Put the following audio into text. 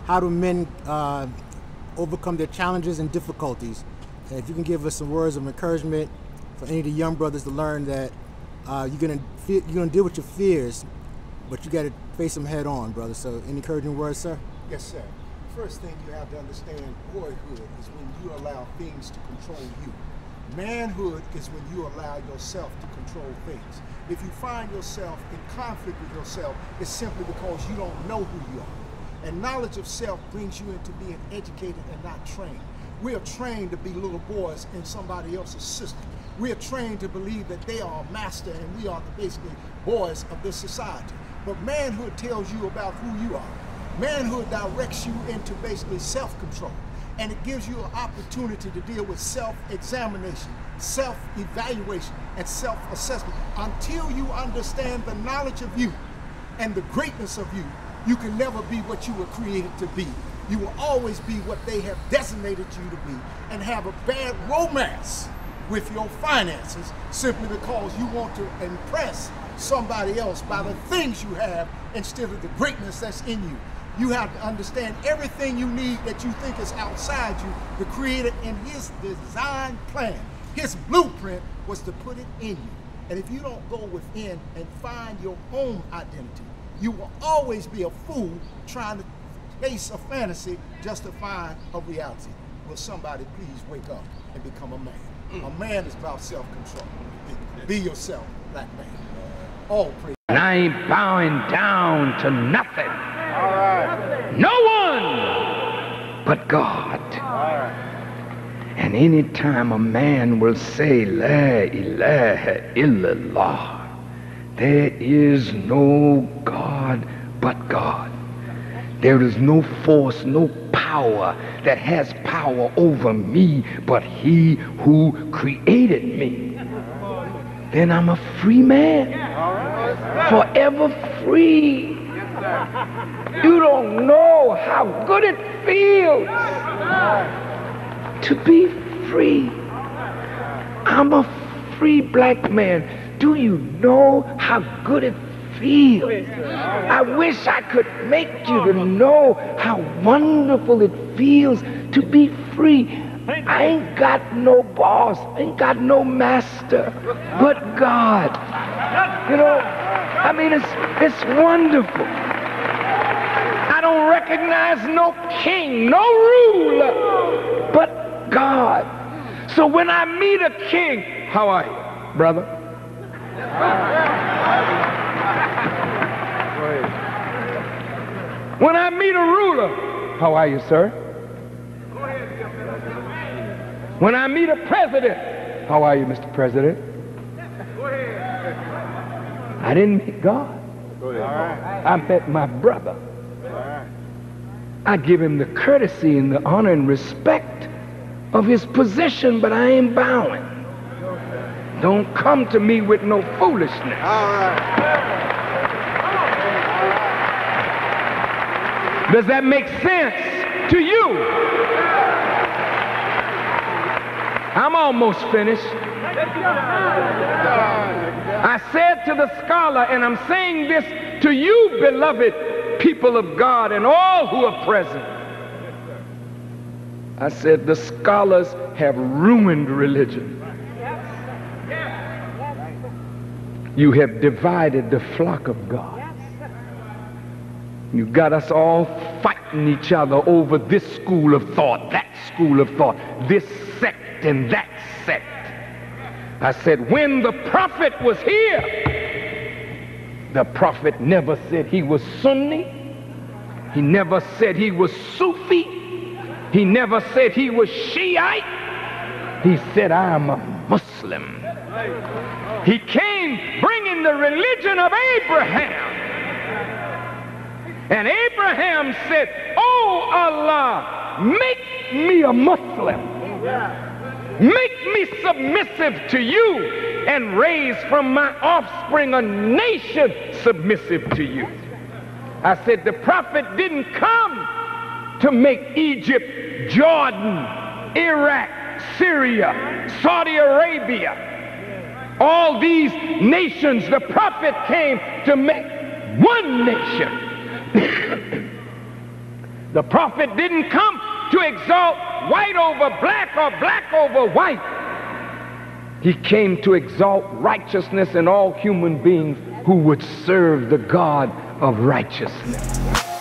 how do men overcome their challenges and difficulties. And if you can give us some words of encouragement for any of the young brothers to learn that you're gonna deal with your fears, but you got to face them head on, brother. So, any encouraging words, sir? Yes, sir. First thing you have to understand, boyhood is when you allow things to control you. Manhood is when you allow yourself to control things. If you find yourself in conflict with yourself, it's simply because you don't know who you are. And knowledge of self brings you into being educated and not trained. We are trained to be little boys in somebody else's system. We are trained to believe that they are a master and we are basically boys of this society. But manhood tells you about who you are. Manhood directs you into basically self-control. And it gives you an opportunity to deal with self-examination, self-evaluation, and self-assessment. Until you understand the knowledge of you and the greatness of you, you can never be what you were created to be. You will always be what they have designated you to be and have a bad romance with your finances simply because you want to impress somebody else by the things you have instead of the greatness that's in you. You have to understand everything you need that you think is outside you, the Creator in His design plan, His blueprint was to put it in you. And if you don't go within and find your own identity, you will always be a fool trying to chase a fantasy just to find a reality. Will somebody please wake up and become a man? A man is about self-control. Be yourself, black man. All praise. And I ain't bowing down to nothing. All right. No one but God. All right. And anytime a man will say, La ilaha illallah, there is no God but God. There is no force, no power that has power over me but He who created me. Then I'm a free man, forever free. You don't know how good it feels to be free. I'm a free black man. Do you know how good it feels? I wish I could make you to know how wonderful it feels to be free. I ain't got no boss, ain't got no master, but God. You know, I mean, it's wonderful. I don't recognize no king, no ruler, but God. So when I meet a king, how are you, brother? When I meet a ruler, how are you, sir? When I meet a president, how are you, Mr. President? I didn't meet God. I met my brother. I give him the courtesy and the honor and respect of his position, but I ain't bowing. Don't come to me with no foolishness. Does that make sense to you? I'm almost finished. I said to the scholar, and I'm saying this to you, beloved people of God and all who are present. I said the scholars have ruined religion. You have divided the flock of God. You got us all fighting each other over this school of thought, that school of thought, this sect and that sect. I said, when the prophet was here, the prophet never said he was Sunni. He never said he was Sufi. He never said he was Shiite. He said, I am a Muslim. He came bringing the religion of Abraham. And Abraham said, oh Allah, make me a Muslim. Make me submissive to you and raise from my offspring a nation submissive to you. I said the prophet didn't come to make Egypt, Jordan, Iraq, Syria, Saudi Arabia, all these nations. The prophet came to make one nation. The prophet didn't come to exalt white over black or black over white. He came to exalt righteousness in all human beings who would serve the God of righteousness.